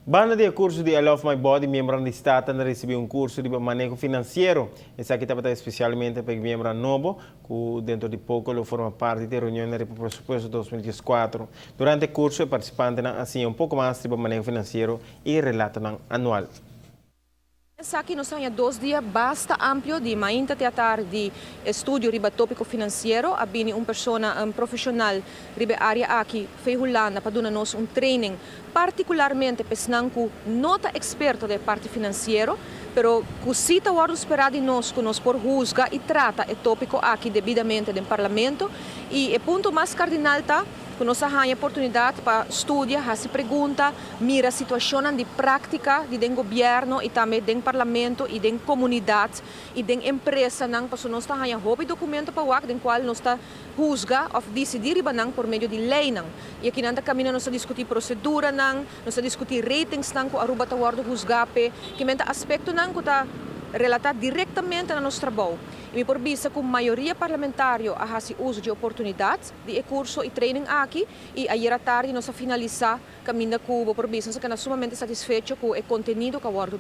Banda de curso de I Love My Body, membro de Estado, recebeu curso de manejo financeiro. Esse aqui estava especialmente para membro novo, que dentro de pouco ele forma parte da reunião do presupuesto 2014. Durante o curso, o participante assim pouco mais de manejo financeiro e relato anual. Aqui nós temos 2 dias basta amplo de mainta teatro de estudo riba tópico financeiro, abini pessoa profissional riba área aqui feihulana para dar nos training particularmente pesnang ku nota experto da parte financeiro, pero cosita o esperado de nós que nós por juzga e trata o tópico aqui devidamente no Parlamento e o ponto mais cardinal tá que nós temos a oportunidade para estudar, fazer perguntas, mirar a situação de prática do governo e também do Parlamento e da comunidade e da empresa, para nós temos um documento para o qual nós juzga ou decidir por meio de lei. E aqui nós caminho nós discutir procedura, nós discutir ratings que aruba ta wardo juzgape, que menta aspecto que está relatado diretamente no nosso trabalho. E me por vista que a maioria parlamentar a fazer uso de oportunidades de curso e training aqui e a à tarde nós finalizar caminho com o por vista que nós sumamente satisfeito com o conteúdo que a wardo